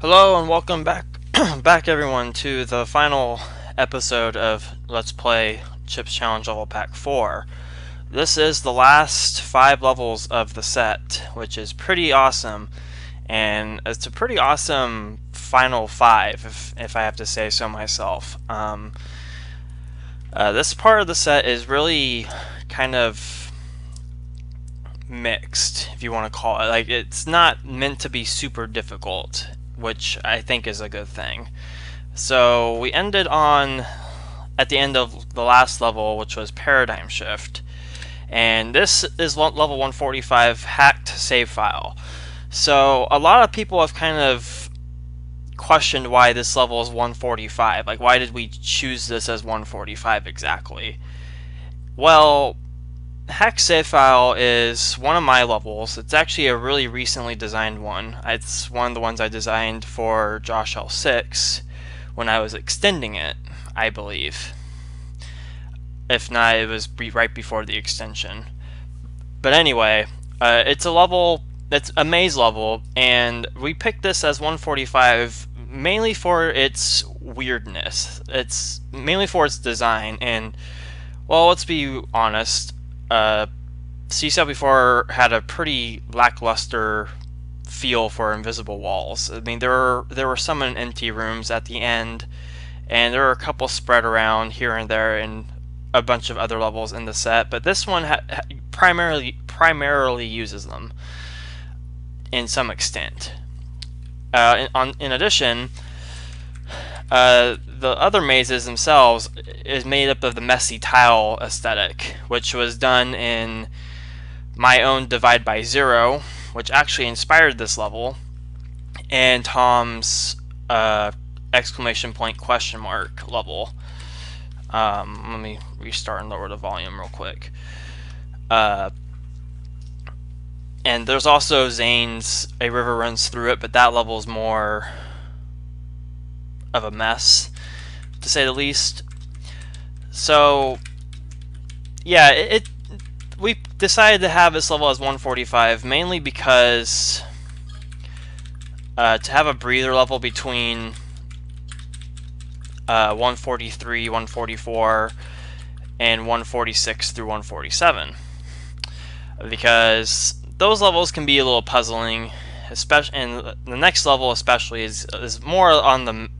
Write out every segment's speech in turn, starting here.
Hello and welcome back, back everyone, to the final episode of Let's Play Chips Challenge Level Pack 4. This is the last 5 levels of the set, which is pretty awesome, and it's a pretty awesome final 5, if I have to say so myself. This part of the set is really kind of mixed, if you want to call it. Like, it's not meant to be super difficult, which I think is a good thing. So we ended on at the end of the last level, which was Paradigm Shift, and this is level 145, hacked save file. So a lot of people have kind of questioned why this level is 145. Like, why did we choose this as 145 exactly? Well, hack save file is one of my levels. It's actually a really recently designed one. It's one of the ones I designed for Josh L6 when I was extending it, I believe. If not, it was right before the extension. But anyway, it's a level, it's a maze level, and we picked this as 145 mainly for its weirdness. It's mainly for its design, and, well, let's be honest, CCLP4 had a pretty lackluster feel for invisible walls. I mean, there were some in empty rooms at the end, and there were a couple spread around here and there in a bunch of other levels in the set, but this one primarily uses them in some extent. In addition, the other mazes themselves is made up of the messy tile aesthetic, which was done in my own Divide by Zero, which actually inspired this level, and Tom's exclamation point question mark level. Let me restart and lower the volume real quick. And there's also Zane's A River Runs Through It, but that level is more of a mess, to say the least. So yeah, we decided to have this level as 145 mainly because to have a breather level between 143, 144, and 146 through 147, because those levels can be a little puzzling, especially, and the next level especially is more on the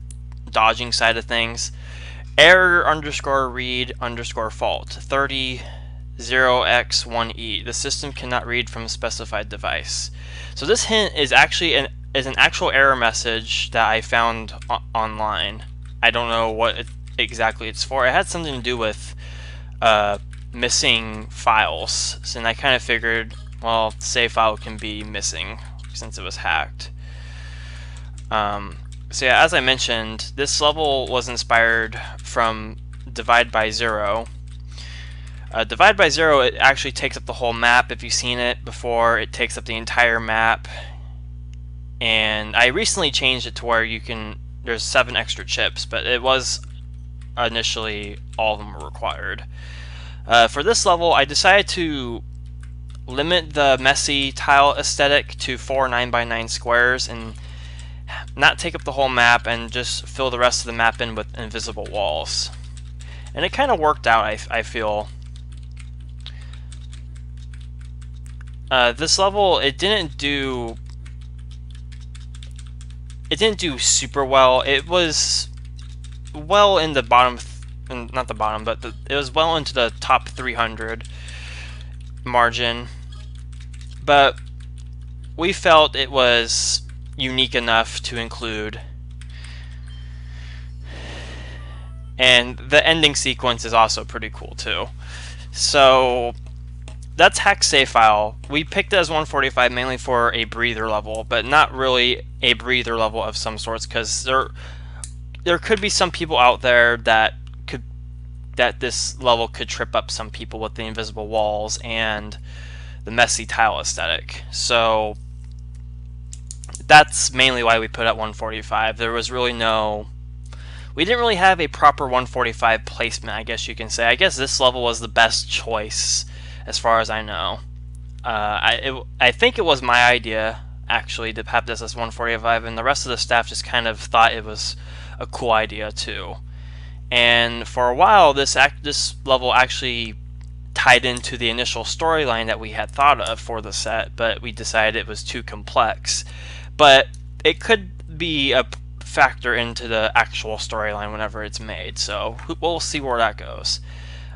dodging side of things. Error underscore read underscore fault 30-0x1e. The system cannot read from a specified device. So this hint is actually an actual error message that I found online. I don't know what exactly it's for. It had something to do with missing files, and I kind of figured, well, save file can be missing since it was hacked. So yeah, as I mentioned, this level was inspired from Divide by Zero. Divide by Zero, it actually takes up the whole map. If you've seen it before, it takes up the entire map. And I recently changed it to where there's 7 extra chips, but it was initially all of them were required. For this level, I decided to limit the messy tile aesthetic to 4 9x9 squares and not take up the whole map and just fill the rest of the map in with invisible walls. And it kind of worked out, I feel. This level, it didn't do super well. It was well in the bottom, not the bottom, but it was well into the top 300 margin. But we felt it was unique enough to include. And the ending sequence is also pretty cool too. So that's hack save file. We picked it as 145 mainly for a breather level, but not really a breather level of some sorts, because there could be some people out there that this level could trip up some people with the invisible walls and the messy tile aesthetic. So that's mainly why we put at 145. There was really we didn't really have a proper 145 placement, I guess you can say. I guess this level was the best choice as far as I know. I think it was my idea actually to have this as 145, and the rest of the staff just kind of thought it was a cool idea too. And for a while, this level actually tied into the initial storyline that we had thought of for the set, but we decided it was too complex. But it could be a factor into the actual storyline whenever it's made, so we'll see where that goes.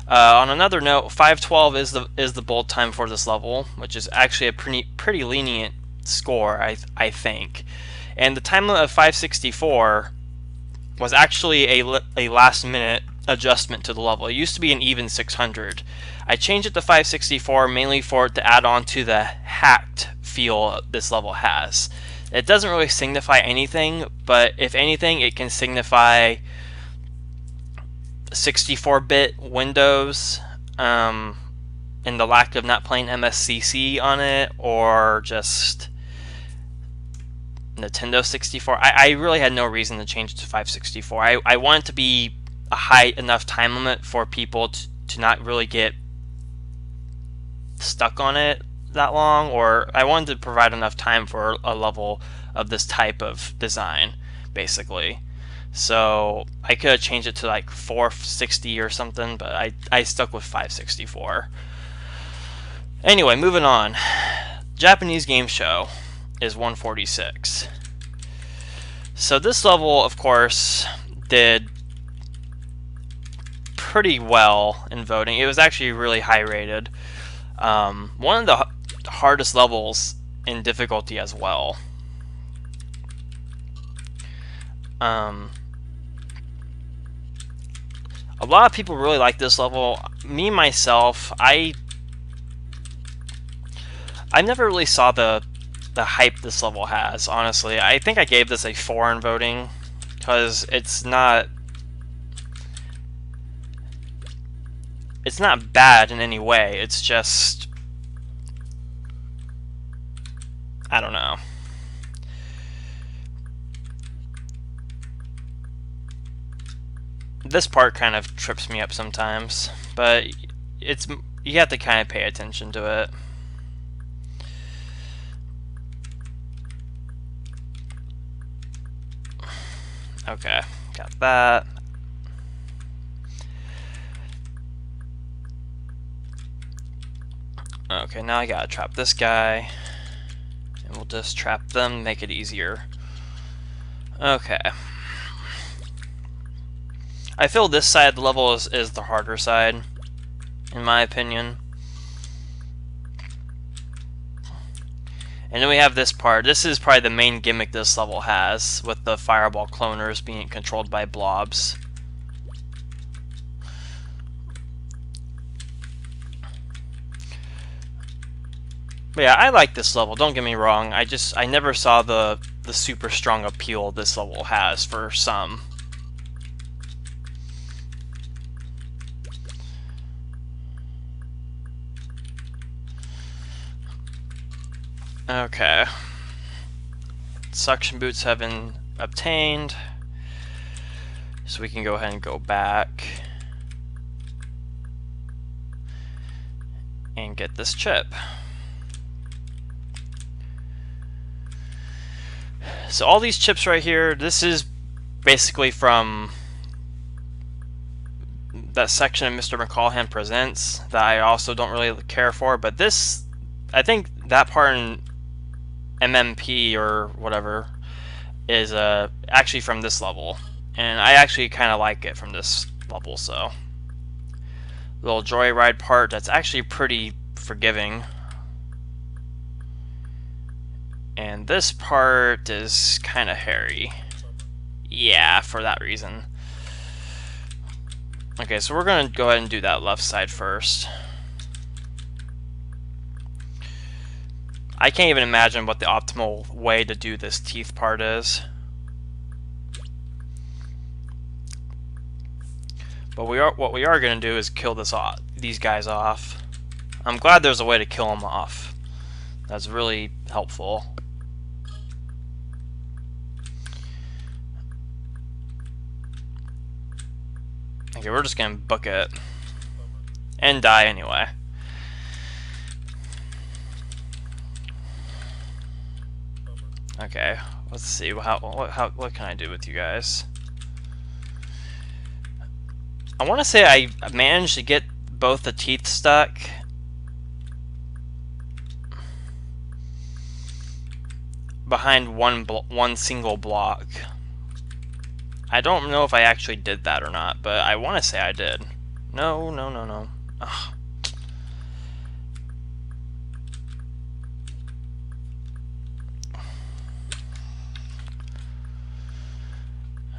On another note, 512 is the build time for this level, which is actually a pretty lenient score, I think. And the time limit of 564 was actually a last minute adjustment to the level. It used to be an even 600. I changed it to 564 mainly for it to add on to the hacked feel this level has. It doesn't really signify anything, but if anything, it can signify 64-bit Windows, and the lack of not playing MSCC on it, or just Nintendo 64. I really had no reason to change it to 564. I want it to be a high enough time limit for people to not really get stuck on it that long, or I wanted to provide enough time for a level of this type of design, basically. So I could have changed it to like 460 or something, but I stuck with 564. Anyway, moving on. Japanese game show is 146. So this level, of course, did pretty well in voting. It was actually really high rated. One of the hardest levels in difficulty as well. A lot of people really like this level. Me, myself, I never really saw the hype this level has, honestly. I think I gave this a 4 in voting, because it's not bad in any way. It's just, I don't know. This part kind of trips me up sometimes, but you have to kind of pay attention to it. Okay, got that. Okay, now I gotta trap this guy, and we'll just trap them, make it easier. Okay. I feel this side of the level is the harder side, in my opinion. And then we have this part. This is probably the main gimmick this level has, with the fireball cloners being controlled by blobs. But yeah, I like this level, don't get me wrong. I never saw the super strong appeal this level has for some. Okay. Suction boots have been obtained, so we can go ahead and go back and get this chip. So all these chips right here, this is basically from that section of Mr. McCallhan Presents that I also don't really care for, but this, I think that part in MMP or whatever is actually from this level, and I actually kind of like it from this level. So little joyride part that's actually pretty forgiving, and this part is kind of hairy, yeah, for that reason. Okay, so we're gonna go ahead and do that left side first. I can't even imagine what the optimal way to do this teeth part is. But what we are going to do is kill these guys off. I'm glad there's a way to kill them off. That's really helpful. Okay, we're just going to book it. And die anyway. Okay, let's see what can I do with you guys. I want to say I managed to get both the teeth stuck. Behind one single block. I don't know if I actually did that or not, but I want to say I did. No. Ugh.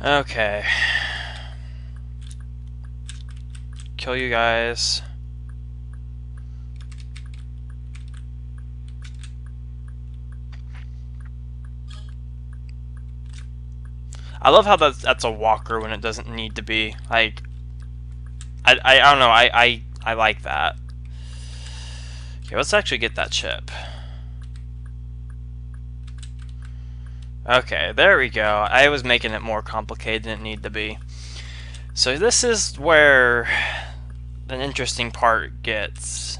Okay. Kill you guys. I love how that's a walker when it doesn't need to be. Like, I don't know. I like that. Okay, let's actually get that chip. Okay, there we go. I was making it more complicated than it needed to be. So this is where an interesting part gets.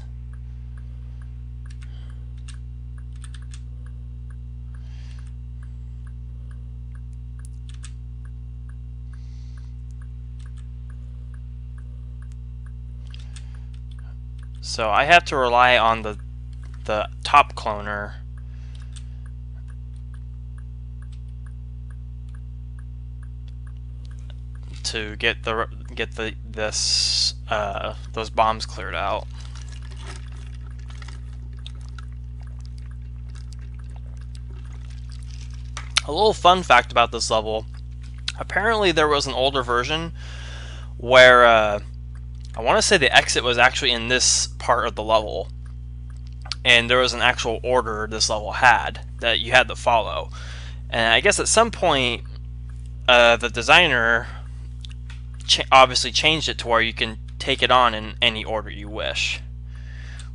So I have to rely on the top cloner to get those bombs cleared out. A little fun fact about this level: apparently there was an older version where I want to say the exit was actually in this part of the level, and there was an actual order this level had that you had to follow. And I guess at some point the designer obviously changed it to where you can take it on in any order you wish,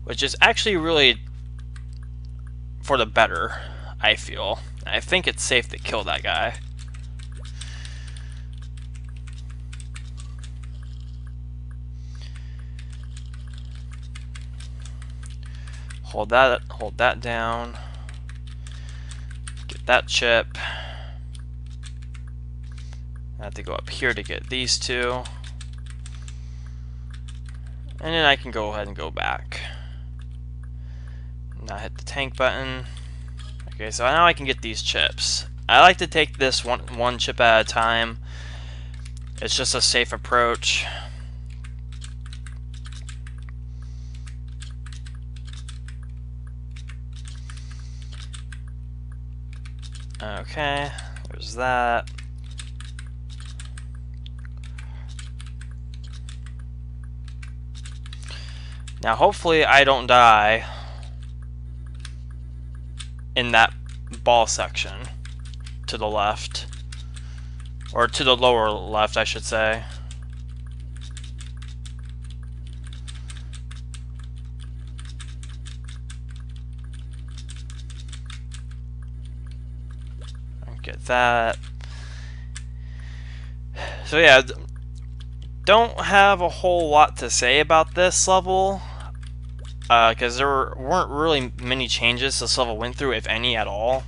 which is actually really for the better, I feel. I think it's safe to kill that guy. Hold that down. Get that chip. I have to go up here to get these two. And then I can go ahead and go back. Now hit the tank button. Okay, so now I can get these chips. I like to take this one chip at a time. It's just a safe approach. Okay, there's that. Now hopefully I don't die in that ball section to the left, or to the lower left, I should say. Get that. So yeah, don't have a whole lot to say about this level, because there weren't really many changes this level went through, if any at all,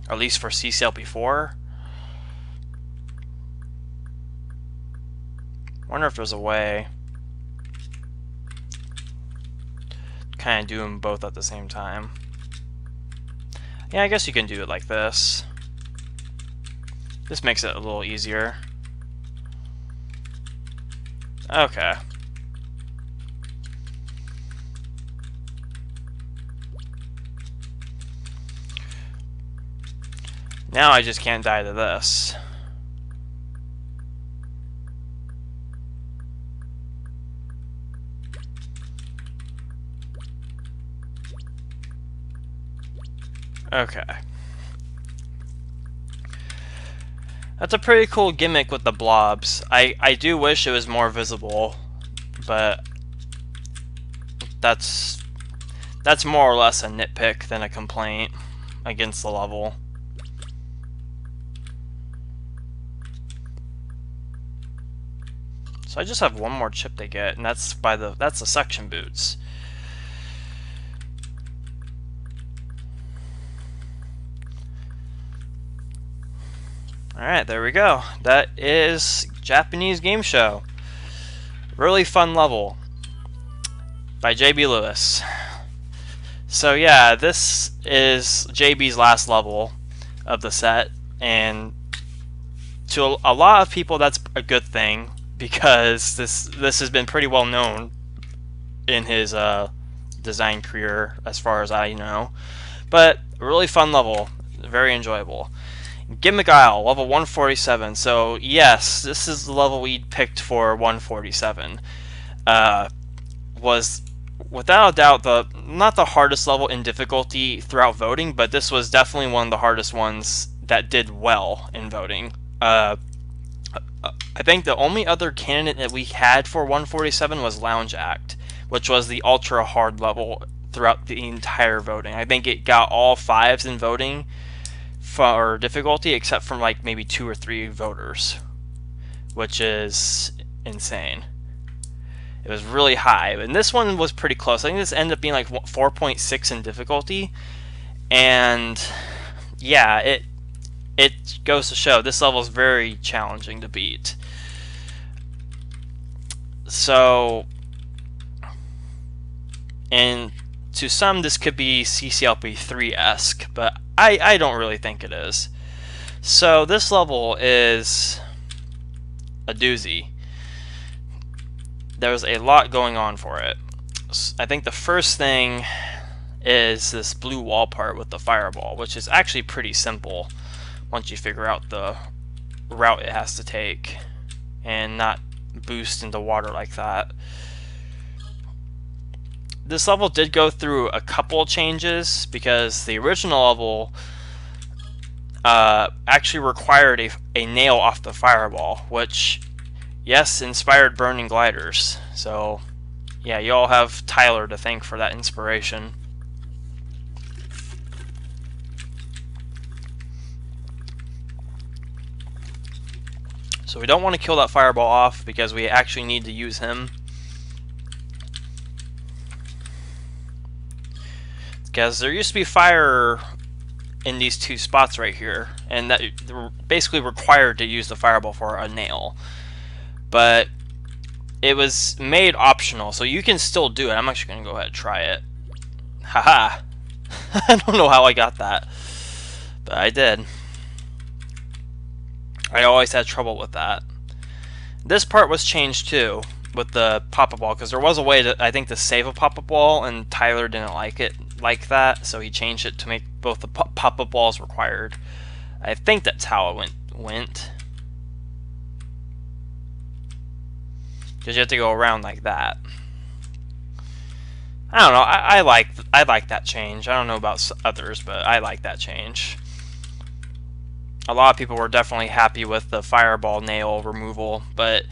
at least for CCLP4. Wonder if there's a way kind of do them both at the same time. Yeah, I guess you can do it like this. This makes it a little easier. Okay. Now I just can't die to this. Okay. That's a pretty cool gimmick with the blobs. I do wish it was more visible, but that's more or less a nitpick than a complaint against the level. So I just have one more chip to get, and that's the suction boots. Alright, there we go. That is Japanese Game Show. Really fun level by JB Lewis. So yeah, this is JB's last level of the set, and to a lot of people that's a good thing, because this has been pretty well known in his design career as far as I know. But a really fun level, very enjoyable. Gimmick Isle, level 147. So yes, this is the level we picked for 147. Was without a doubt not the hardest level in difficulty throughout voting, but this was definitely one of the hardest ones that did well in voting. I think the only other candidate that we had for 147 was Lounge Act, which was the ultra hard level throughout the entire voting. I think it got all 5s in voting for difficulty, except from like maybe 2 or 3 voters, which is insane. It was really high, and this one was pretty close. I think this ended up being like 4.6 in difficulty, and yeah, it goes to show this level is very challenging to beat. So, and to some this could be CCLP4-esque, but I don't really think it is. So this level is a doozy. There's a lot going on for it. I think the first thing is this blue wall part with the fireball, which is actually pretty simple once you figure out the route it has to take and not boost into water like that. This level did go through a couple changes, because the original level actually required a nail off the fireball, which, yes, inspired burning gliders. So yeah, you all have Tyler to thank for that inspiration. So we don't want to kill that fireball off, because we actually need to use him. Because there used to be fire in these 2 spots right here, and that they're basically required to use the fireball for a nail. But it was made optional, so you can still do it. I'm actually going to go ahead and try it. Haha. I don't know how I got that, but I did. I always had trouble with that. This part was changed too, with the pop-up ball, because there was a way to, I think, to save a pop-up ball, and Tyler didn't like it like that, so he changed it to make both the pop-up balls required. I think that's how it went. Because you have to go around like that. I don't know. I like that change. I don't know about others, but I like that change. A lot of people were definitely happy with the fireball nail removal, but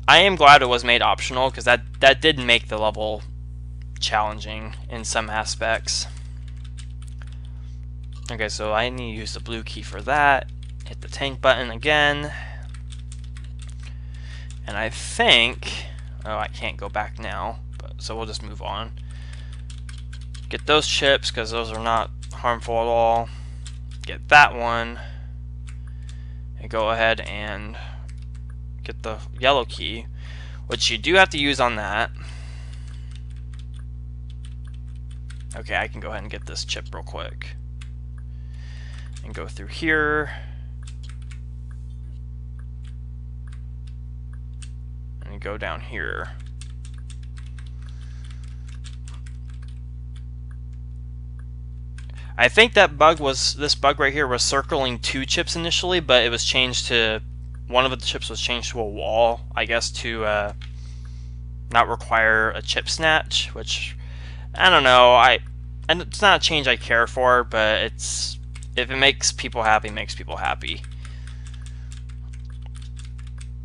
I am glad it was made optional, because that did make the level challenging in some aspects. Okay, so I need to use the blue key for that. Hit the tank button again. And I think, oh, I can't go back now, so we'll just move on. Get those chips, because those are not harmful at all. Get that one. And go ahead and get the yellow key, which you do have to use on that. Okay, I can go ahead and get this chip real quick. And go through here. And go down here. I think that this bug right here was circling 2 chips initially, but it was changed to, one of the chips was changed to a wall, I guess, to not require a chip snatch, which, I don't know, and it's not a change I care for, but it's, if it makes people happy, it makes people happy.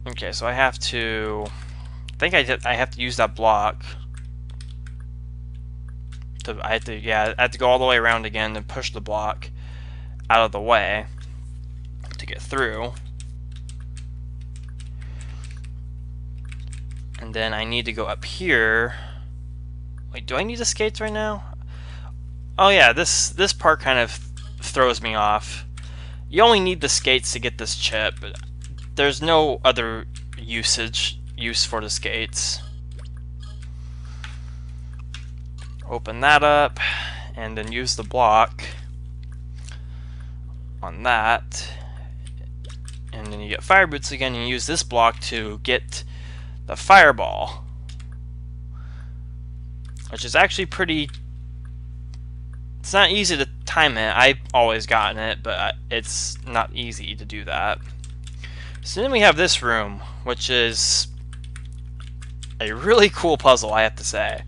Okay, so I have to, I think I have to use that block. I have to go all the way around again and push the block out of the way to get through. And then I need to go up here. Wait, do I need the skates right now? Oh yeah, this part kind of throws me off. You only need the skates to get this chip. There's no other use for the skates. Open that up, and then use the block on that. And then you get fire boots again, and you use this block to get the fireball, which is actually pretty... It's not easy to time it. I've always gotten it, but it's not easy to do that. So then we have this room, which is a really cool puzzle, I have to say.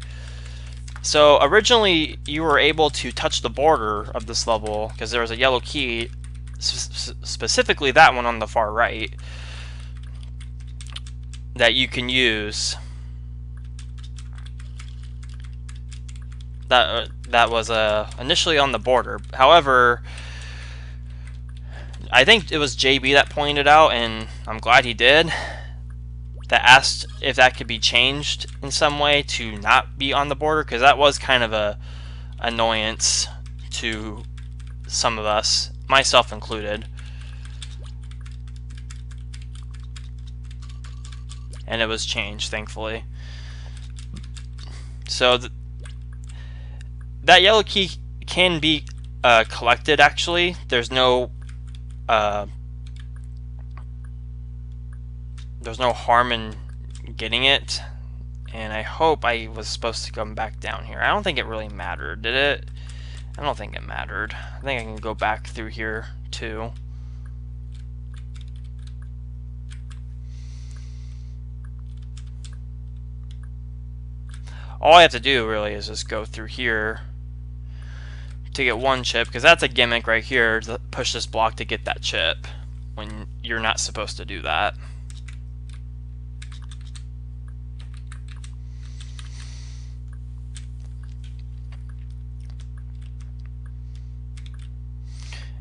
So originally you were able to touch the border of this level because there was a yellow key, specifically that one on the far right, that you can use. That was initially on the border. However, I think it was JB that pointed out, and I'm glad he did, that asked if that could be changed in some way to not be on the border, because that was kind of a annoyance to some of us, myself included. And it was changed, thankfully. So that yellow key can be collected, actually. There's no harm in getting it, and I hope I was supposed to come back down here. I don't think it really mattered, did it? I don't think it mattered. I think I can go back through here too. All I have to do really is just go through here to get one chip, because that's a gimmick right here, to push this block to get that chip when you're not supposed to do that.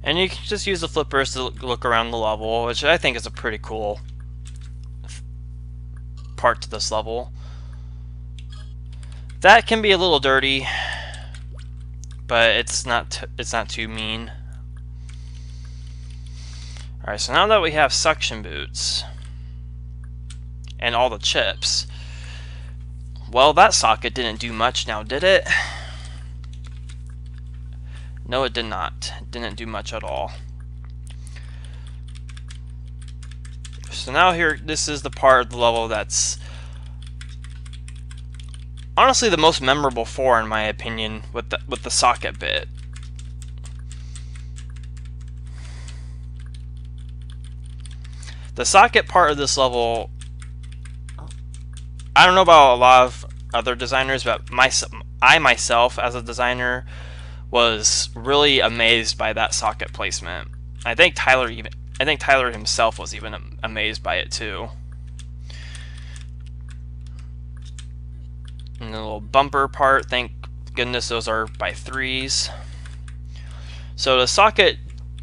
And you can just use the flippers to look around the level, which I think is a pretty cool part to this level. That can be a little dirty, but it's not too mean. Alright, so now that we have suction boots and all the chips, well, that socket didn't do much now, did it? No, it did not. It didn't do much at all. So now here, this is the part of the level that's honestly the most memorable for, in my opinion, with the socket bit. The socket part of this level, I don't know about a lot of other designers, but I myself, as a designer, was really amazed by that socket placement. I think Tyler himself was even amazed by it too. And the little bumper part, thank goodness those are by 3s. So the socket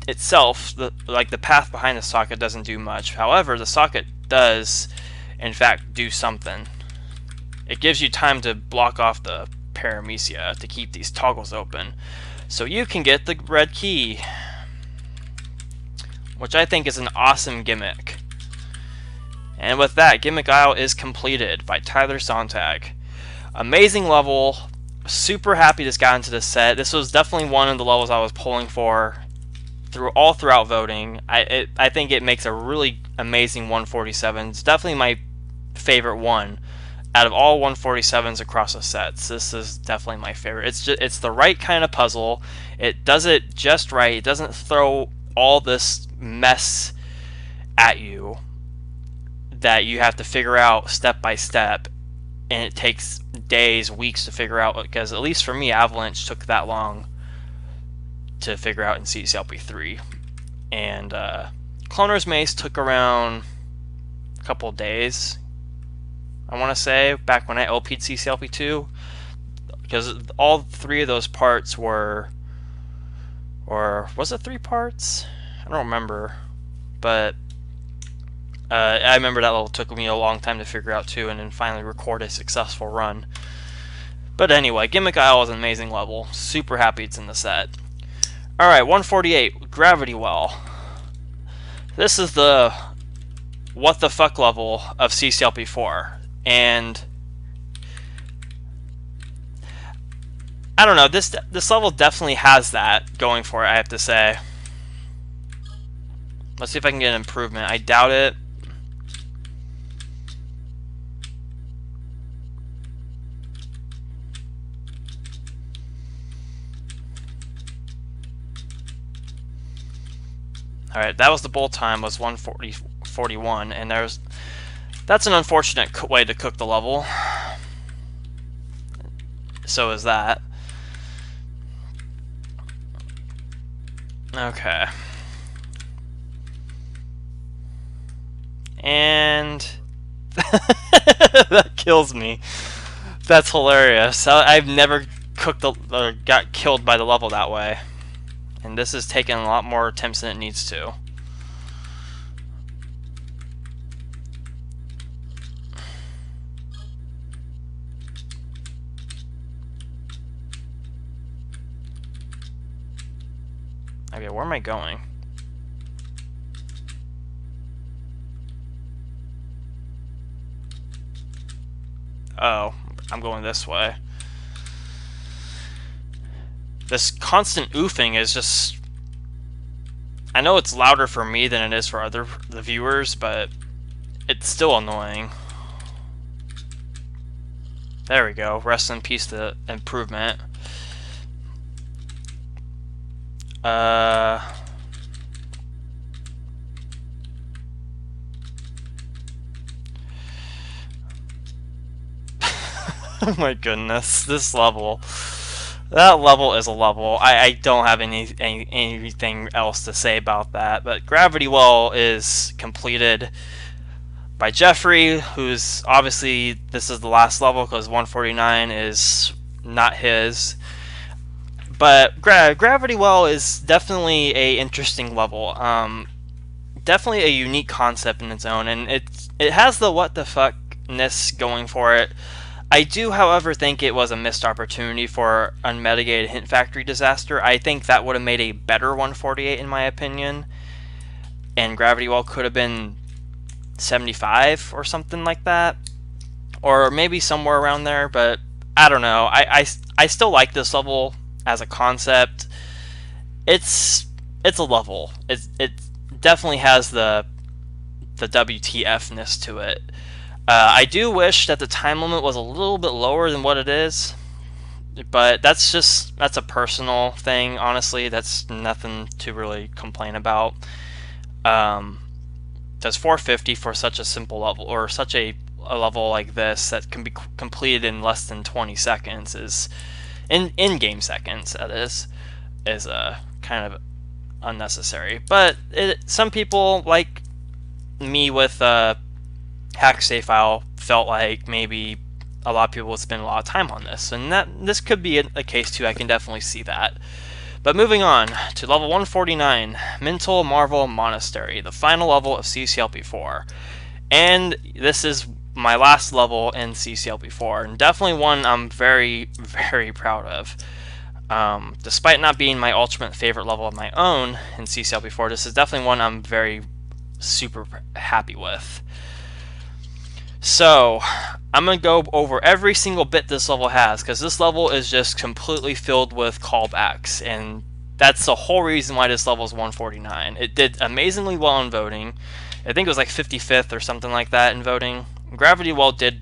itself, like the path behind the socket, doesn't do much. However, the socket does, in fact, do something. It gives you time to block off the paramecia to keep these toggles open, so you can get the red key, which I think is an awesome gimmick. And with that, Gimmick Isle is completed by Tyler Sontag. Amazing level. Super happy this got into the set. This was definitely one of the levels I was pulling for throughout voting. I think it makes a really amazing 147. It's definitely my favorite one out of all 147s across the sets. This is definitely my favorite. It's the right kind of puzzle. It does it just right. It doesn't throw all this mess at you that you have to figure out step by step, and it takes days, weeks to figure out, because at least for me, Avalanche took that long to figure out in CCLP4. And Cloner's Maze took around a couple days, I want to say, back when I LP'd CCLP2, because all 3 of those parts were, or was it 3 parts? I don't remember, but I remember that level took me a long time to figure out too, and then finally record a successful run. But anyway, Gimmick Isle is an amazing level. Super happy it's in the set. Alright, 148, Gravity Well. This is the what the fuck level of CCLP4, and I don't know, this level definitely has that going for it, I have to say. Let's see if I can get an improvement. I doubt it. Alright, that was the bowl time, was 1:40:41, and that's an unfortunate way to cook the level. So is that. Okay. And that kills me. That's hilarious. I've never cooked or got killed by the level that way. And this is taking a lot more attempts than it needs to. Okay, where am I going? Oh, I'm going this way. This constant oofing is just... I know it's louder for me than it is for the viewers, but it's still annoying. There we go. Rest in peace, the improvement. Oh my goodness, this level. That level is a level. I don't have anything else to say about that. But Gravity Well is completed by Jeffrey, who's obviously, this is the last level because 149 is not his. But Gravity Well is definitely a interesting level. Definitely a unique concept in its own, and it has the what the fuckness going for it. I do, however, think it was a missed opportunity for Unmitigated Hint Factory Disaster. I think that would have made a better 148 in my opinion, and Gravity Well could have been 75 or something like that, or maybe somewhere around there. But I don't know. I still like this level as a concept. It's a level. It definitely has the WTF-ness to it. I do wish that the time limit was a little bit lower than what it is, but that's a personal thing, honestly. That's nothing to really complain about. Does 450 for such a simple level, or such a level like this that can be completed in less than 20 seconds, is in-game seconds, that is kind of unnecessary. But some people like me with Hack Save File felt like maybe a lot of people would spend a lot of time on this, and this could be a case too. I can definitely see that. But moving on to level 149, Mental Marvel Monastery, the final level of CCLP4, and this is my last level in CCLP4, and definitely one I'm very, very proud of. Despite not being my ultimate favorite level of my own in CCLP4, this is definitely one I'm very super happy with. So, I'm going to go over every single bit this level has, because this level is just completely filled with callbacks, and that's the whole reason why this level is 149. It did amazingly well in voting. I think it was like 55th or something like that in voting. Gravity Well did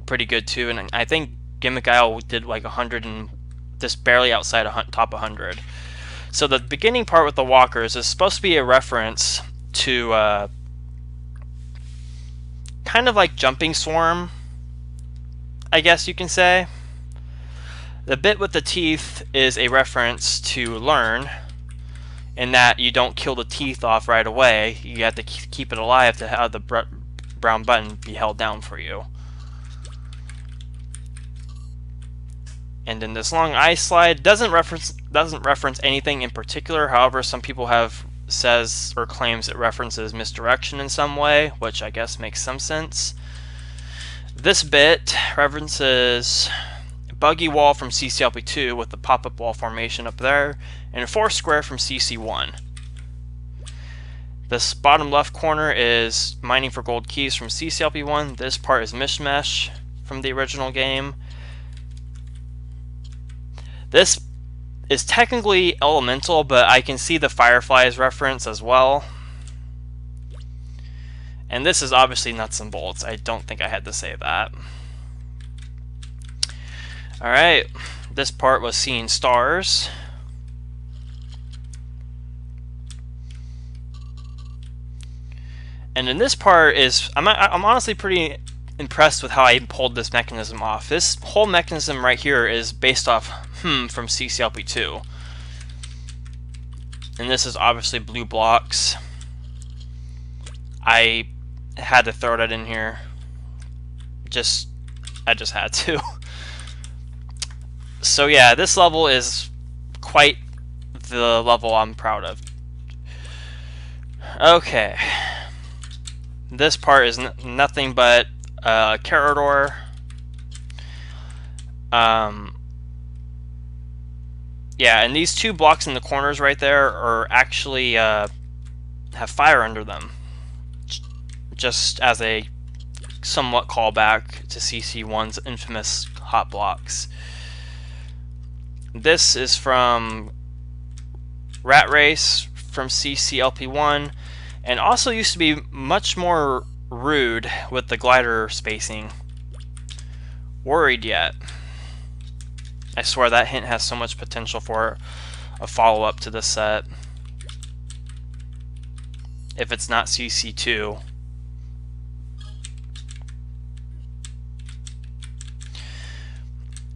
pretty good too, and I think Gimmick Isle did like 100 and just barely outside top 100. So the beginning part with the walkers is supposed to be a reference to kind of like Jumping Swarm, I guess you can say. The bit with the teeth is a reference to Learn, in that you don't kill the teeth off right away. You have to keep it alive to have the brown button be held down for you. And then this long ice slide doesn't reference anything in particular. However, some people have says or claims it references misdirection in some way, which I guess makes some sense. This bit references Buggy Wall from CCLP2 with the pop-up wall formation up there, and Foursquare from CC1. This bottom left corner is mining for gold keys from CCLP1. This part is Mishmash from the original game. This is technically elemental, but I can see the Fireflies reference as well. And this is obviously nuts and bolts. I don't think I had to say that. Alright, this part was seeing stars. And in this part is, I'm honestly pretty impressed with how I pulled this mechanism off. This whole mechanism right here is based off from CCLP2. And this is obviously blue blocks. I had to throw that in here. I just had to. So yeah, this level is quite the level I'm proud of. Okay. This part is nothing but corridor. Yeah, and these two blocks in the corners right there are actually have fire under them. Just as a somewhat callback to CC1's infamous hot blocks. This is from Rat Race from CCLP1, and also used to be much more rude with the glider spacing. Worried Yet. I swear that hint has so much potential for a follow-up to this set. If it's not CC2.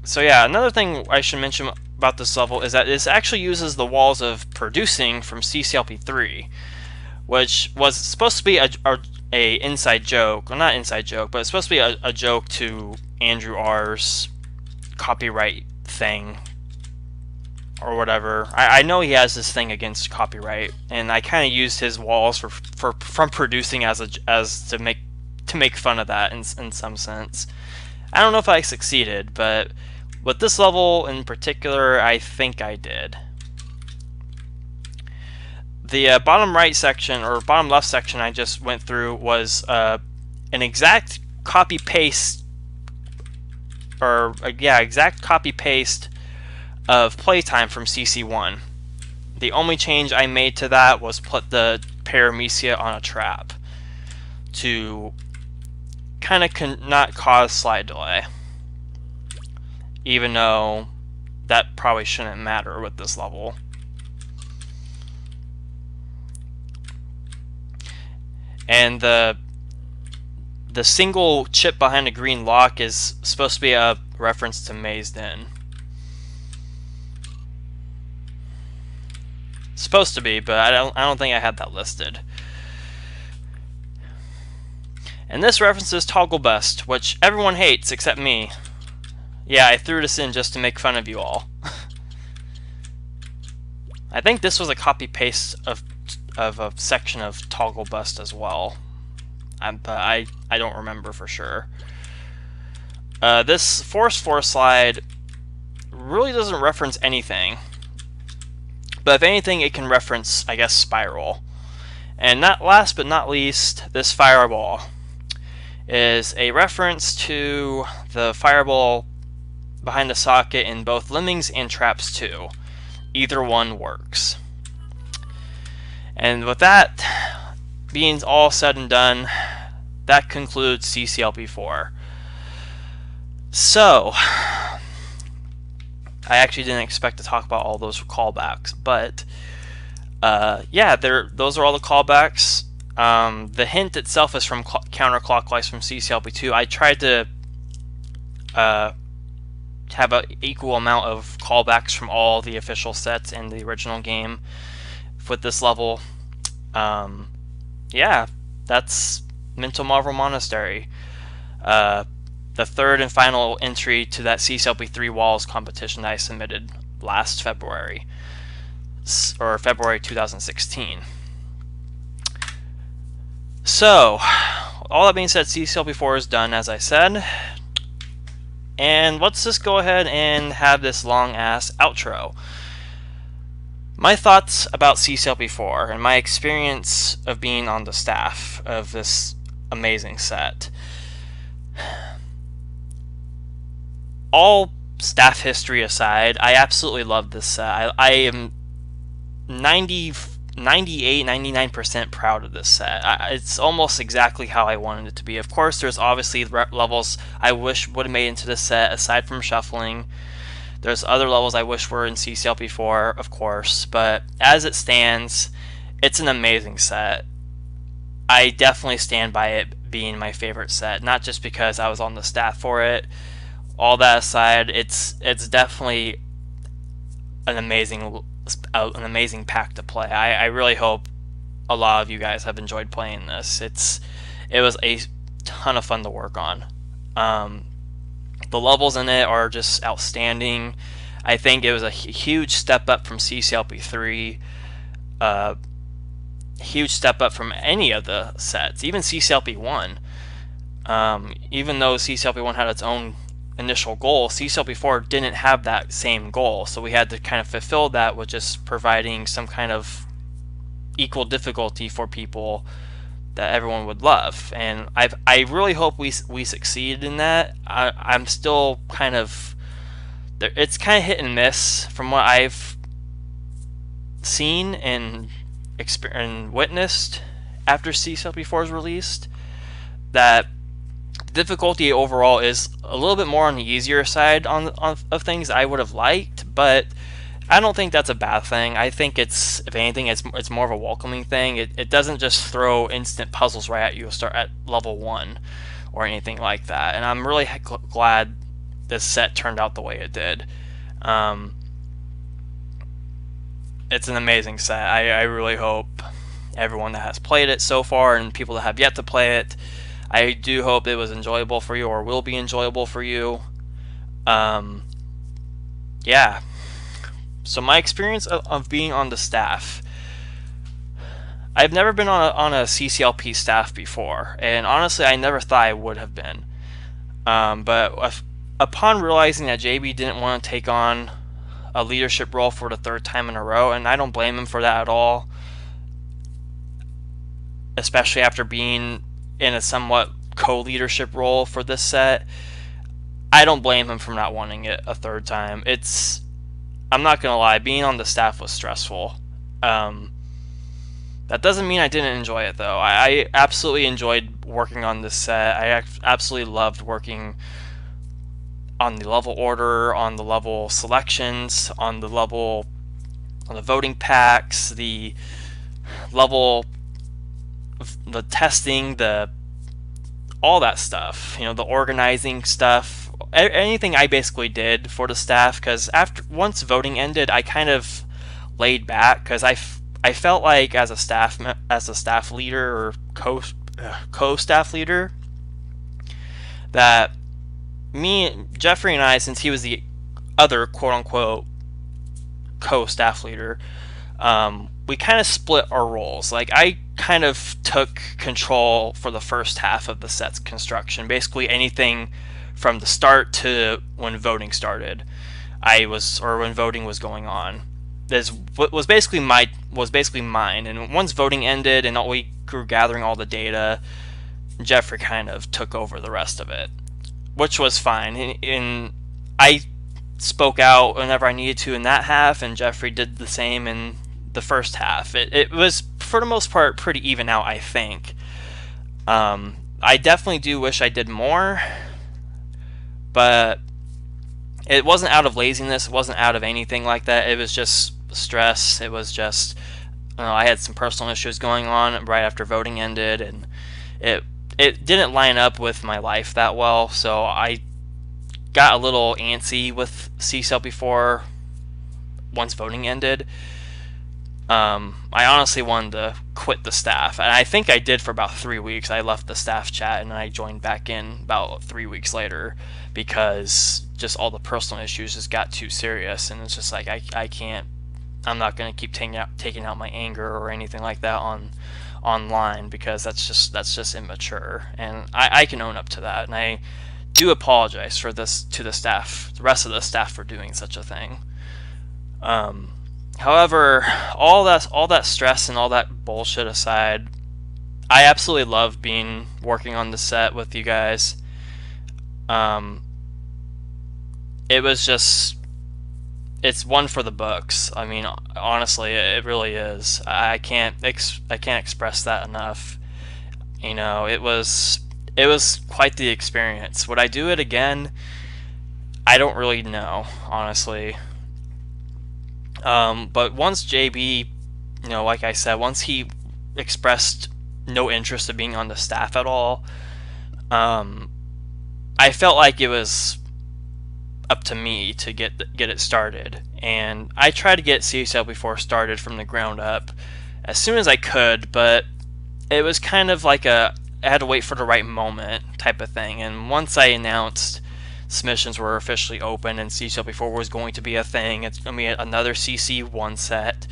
So yeah, another thing I should mention about this level is that this actually uses the walls of producing from CCLP3, which was supposed to be a inside joke, well, not inside joke, but it's supposed to be a joke to Andrew R's copyright thing or whatever. I know he has this thing against copyright, and I kind of used his walls from producing as to make fun of that in some sense. I don't know if I succeeded, but with this level in particular, I think I did. The bottom right section, or bottom left section I just went through was an exact copy-paste, exact copy-paste of playtime from CC1. The only change I made to that was put the Paramecia on a trap to kind of not cause slide delay. Even though that probably shouldn't matter with this level. And the single chip behind a green lock is supposed to be a reference to Mazed In. Supposed to be, but I don't think I had that listed. And this references Toggle Best, which everyone hates except me. Yeah, I threw this in just to make fun of you all. I think this was a copy-paste of a section of Toggle Bust as well. But I don't remember for sure. This Force 4 slide really doesn't reference anything. But if anything, it can reference, I guess, Spiral. And not last but not least, this Fireball is a reference to the Fireball behind the socket in both Lemmings and Traps 2. Either one works. And with that being all said and done, that concludes CCLP4. So, I actually didn't expect to talk about all those callbacks, but yeah, those are all the callbacks. The hint itself is from counterclockwise from CCLP2. I tried to have an equal amount of callbacks from all the official sets in the original game with this level. Yeah, that's Mental Marvel Monastery. The third and final entry to that CCLP3 Walls competition that I submitted last February, or February 2016. So, all that being said, CCLP4 is done, as I said. And let's just go ahead and have this long-ass outro. My thoughts about CCLP4 and my experience of being on the staff of this amazing set. All staff history aside, I absolutely love this set. I am 99% proud of this set. It's almost exactly how I wanted it to be. Of course, there's obviously levels I wish would have made into this set aside from shuffling. There's other levels I wish were in CCLP4, of course, but as it stands, it's an amazing set. I definitely stand by it being my favorite set, not just because I was on the staff for it. All that aside, it's definitely an amazing pack to play. I really hope a lot of you guys have enjoyed playing this. It was a ton of fun to work on. The levels in it are just outstanding. I think it was a huge step up from CCLP3. Huge step up from any of the sets, even CCLP1. Even though CCLP1 had its own initial goal, CCLP4 didn't have that same goal, so we had to kind of fulfill that with just providing some kind of equal difficulty for people that everyone would love. And I really hope we succeeded in that. I'm still kind of, it's kind of hit and miss from what I've seen and witnessed after CCLP4 is released, that difficulty overall is a little bit more on the easier side of things I would have liked, but I don't think that's a bad thing. I think it's, if anything, it's more of a welcoming thing. It doesn't just throw instant puzzles right at you, start at level 1 or anything like that. And I'm really glad this set turned out the way it did. It's an amazing set. I really hope everyone that has played it so far and people that have yet to play it, I do hope it was enjoyable for you or will be enjoyable for you. Yeah. So my experience of being on the staff, I've never been on a CCLP staff before, and honestly I never thought I would have been. But upon realizing that JB didn't want to take on a leadership role for the 3rd time in a row, and I don't blame him for that at all, especially after being in a somewhat co-leadership role for this set, I don't blame him for not wanting it a 3rd time. I'm not gonna lie, being on the staff was stressful. That doesn't mean I didn't enjoy it though. I absolutely enjoyed working on this set. I absolutely loved working on the level order, on the level selections, on the voting packs, the testing, all that stuff, the organizing stuff, anything I basically did for the staff, because once voting ended, I kind of laid back, because I felt like as a staff leader or co-staff leader, that Jeffrey and I, since he was the other quote-unquote co-staff leader, we kind of split our roles. Like, I kind of took control for the first half of the set's construction. Basically anything from the start to when voting started, when voting was going on. This was basically mine. And once voting ended and we were gathering all the data, Jeffrey kind of took over the rest of it, which was fine. And I spoke out whenever I needed to in that half, and Jeffrey did the same in the first half. It was, for the most part, pretty even out, I think. I definitely do wish I did more, but it wasn't out of laziness, it wasn't out of anything like that. It was just stress. It was just, I had some personal issues going on right after voting ended, and it didn't line up with my life that well, so I got a little antsy with CCLP4 once voting ended. I honestly wanted to quit the staff, and I think I did for about 3 weeks. I left the staff chat and I joined back in about 3 weeks later, because just all the personal issues just got too serious, and it's just like I can't, I'm not going to keep taking out my anger or anything like that online, because that's just immature, and I can own up to that, and I do apologize for this to the staff, the rest of the staff, for doing such a thing. However, all that stress and all that bullshit aside, I absolutely love working on the set with you guys. Um, it was just it's one for the books. I mean, honestly, it really is. I can't express that enough. You know, it was quite the experience. Would I do it again? I don't really know, honestly. But once JB, you know, like I said, once he expressed no interest in being on the staff at all, um, I felt like it was up to me to get it started. And I tried to get CCLP4 started from the ground up as soon as I could, but it was kind of like I had to wait for the right moment type of thing. And once I announced submissions were officially open and CCLP4 was going to be a thing, it's going to be another CC1 set.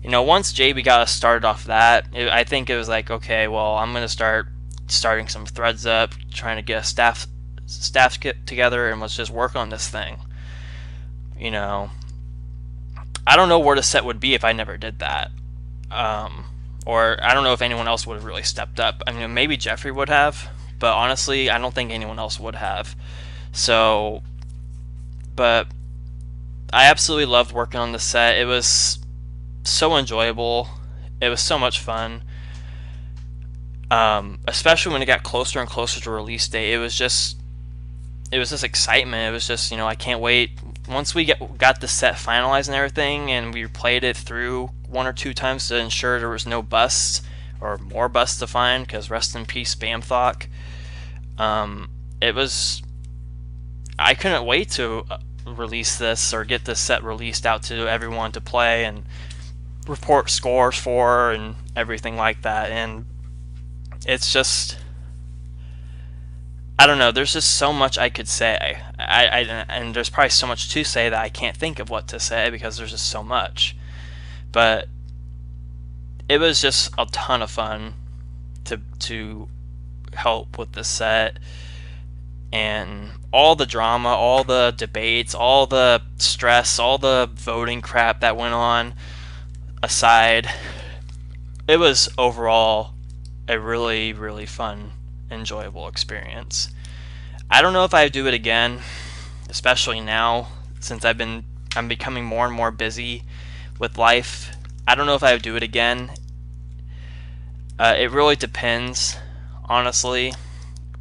You know, once JB got us started off that, I think it was like, okay, well, I'm going to starting some threads up, trying to get a staff get together, and let's just work on this thing. You know, I don't know where the set would be if I never did that. Or I don't know if anyone else would have really stepped up. I mean, maybe Jeffrey would have, but honestly, I don't think anyone else would have. So, but I absolutely loved working on the set. It was so enjoyable. It was so much fun. Especially when it got closer and closer to release date. It was just excitement. It was just, you know, I can't wait. Once we got the set finalized and everything, and we played it through one or two times to ensure there was no busts or more busts to find, because rest in peace, Spamthok. It was, I couldn't wait to release this or get this set released out to everyone to play and report scores for and everything like that. And it's just, I don't know, there's just so much I could say. And there's probably so much to say that I can't think of what to say because there's just so much. But it was just a ton of fun to help with the set, and all the drama, all the debates, all the stress, all the voting crap that went on aside, it was overall a really, really fun, enjoyable experience. I don't know if I would do it again, especially now since I'm becoming more and more busy with life. I don't know if I would do it again. It really depends, honestly,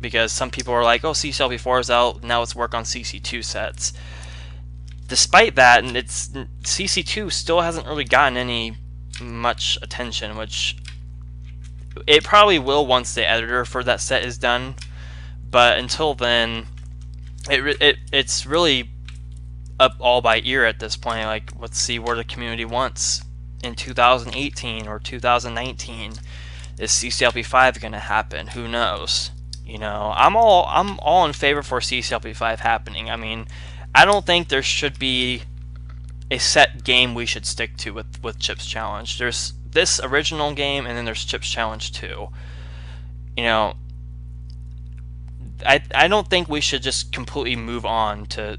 because some people are like, oh, CCLP4 is out, now let's work on CC2 sets. Despite that, and CC2 still hasn't really gotten any much attention, which it probably will once the editor for that set is done. But until then, it's really up all by ear at this point. Like, let's see where the community wants in 2018 or 2019. Is CCLP5 going to happen? Who knows? You know, I'm all in favor for CCLP5 happening. I mean, I don't think there should be a set game we should stick to with Chips Challenge. There's this original game, and then there's Chips Challenge 2. You know, I don't think we should just completely move on to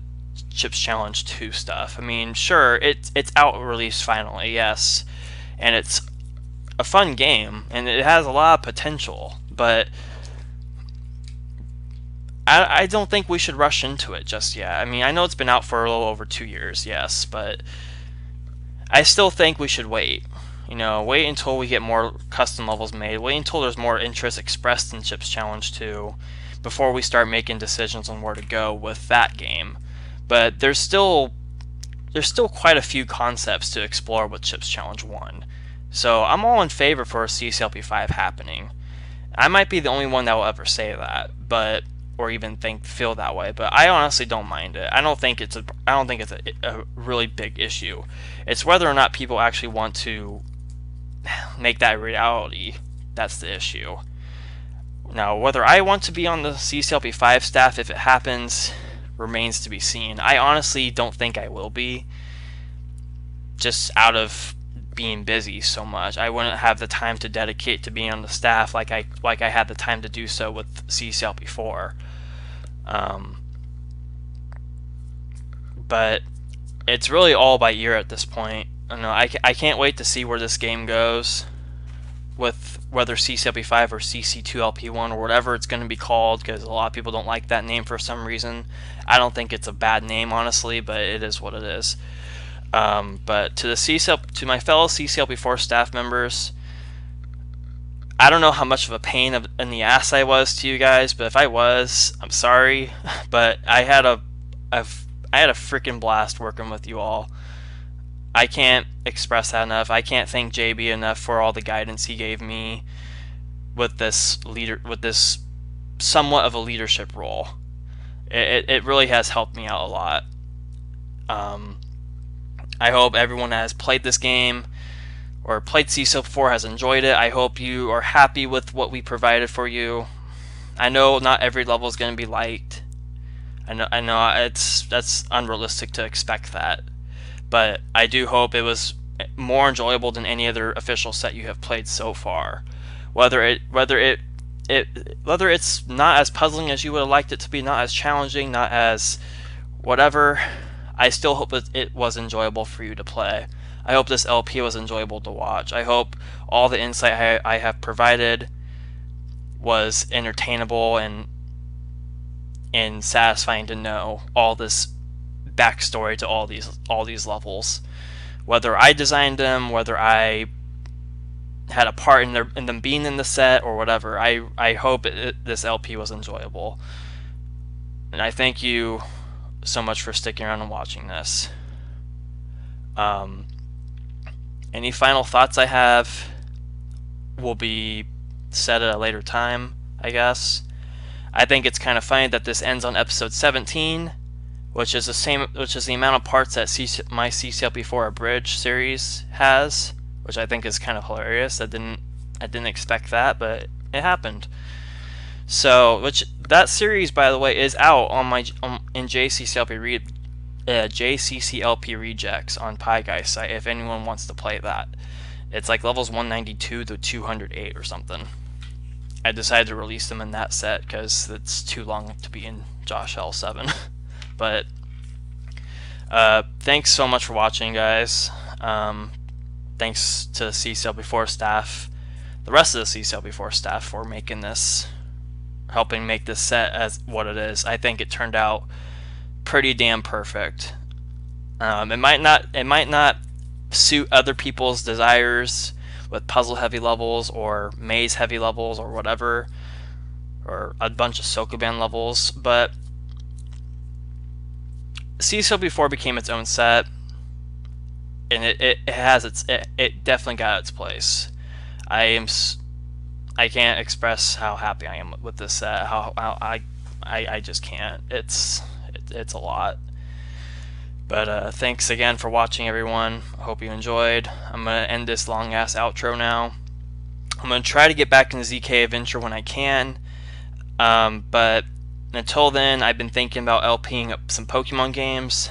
Chips Challenge 2 stuff. I mean, sure, it's out released finally, yes, and it's a fun game, and it has a lot of potential, but I don't think we should rush into it just yet. I mean, I know it's been out for a little over 2 years, yes, but I still think we should wait. You know, wait until we get more custom levels made, wait until there's more interest expressed in Chips Challenge 2 before we start making decisions on where to go with that game. But there's still quite a few concepts to explore with Chips Challenge 1. So I'm all in favor for a CCLP5 happening. I might be the only one that will ever say that, but or even feel that way, but I honestly don't mind it. I don't think it's a really big issue. It's whether or not people actually want to make that a reality that's the issue. Now, whether I want to be on the CCLP5 staff if it happens remains to be seen. I honestly don't think I will be, just out of being busy so much. I wouldn't have the time to dedicate to being on the staff like I had the time to do so with CCLP4. But it's really all by ear at this point. don't know. I can't wait to see where this game goes, with whether CCLP5 or CC2LP1 or whatever it's going to be called, because a lot of people don't like that name for some reason. I don't think it's a bad name, honestly, but it is what it is. But to my fellow CCLP4 staff members, I don't know how much of a pain in the ass I was to you guys, but if I was, I'm sorry. But I had a freaking blast working with you all. I can't express that enough. I can't thank JB enough for all the guidance he gave me with this somewhat of a leadership role. It really has helped me out a lot. I hope everyone that has played this game or played CCLP4 has enjoyed it. I hope you are happy with what we provided for you. I know not every level is going to be liked. I know that's unrealistic to expect that. But I do hope it was more enjoyable than any other official set you have played so far. Whether it's not as puzzling as you would have liked it to be, not as challenging, not as whatever, I still hope it was enjoyable for you to play. I hope this LP was enjoyable to watch. I hope all the insight I have provided was entertainable and satisfying to know all this backstory to all these levels. Whether I designed them, whether I had a part in them being in the set, or whatever, I hope this LP was enjoyable. And I thank you so much for sticking around and watching this. Any final thoughts I have will be said at a later time, I guess. I think it's kind of funny that this ends on episode 17, which is the amount of parts that my CCLP4 Abridged series has, which I think is kind of hilarious. I didn't expect that, but it happened. So, that series, by the way, is out on in JCCLP Rejects on Pie Guy's site if anyone wants to play that. It's like levels 192 to 208 or something. I decided to release them in that set because it's too long to be in Josh L7. But thanks so much for watching, guys. Thanks to the CCLP4 staff, the rest of the CCLP4 staff, for helping make this set as what it is. I think it turned out pretty damn perfect. It might not suit other people's desires with puzzle heavy levels or maze heavy levels or whatever, or a bunch of Sokoban levels, but CCLP4 became its own set, and it definitely got its place. I can't express how happy I am with this set. I just can't. It's a lot. But thanks again for watching, everyone. I hope you enjoyed. I'm gonna end this long ass outro now. I'm gonna try to get back into ZK Adventure when I can. But until then, I've been thinking about LPing up some Pokemon games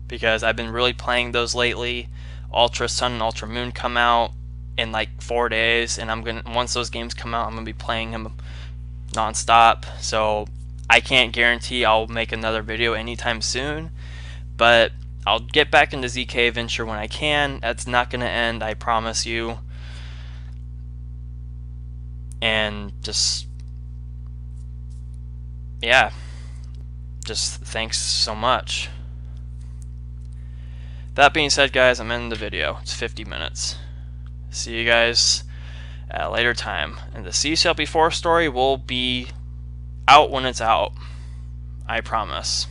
because I've been really playing those lately. Ultra Sun and Ultra Moon come out in like 4 days, and once those games come out, I'm gonna be playing them non-stop. So I can't guarantee I'll make another video anytime soon, but I'll get back into ZK Adventure when I can. That's not gonna end, I promise you. And just thanks so much. That being said, guys, I'm ending the video. It's 50 minutes. See you guys at a later time. And the CCLP4 story will be out when it's out. I promise.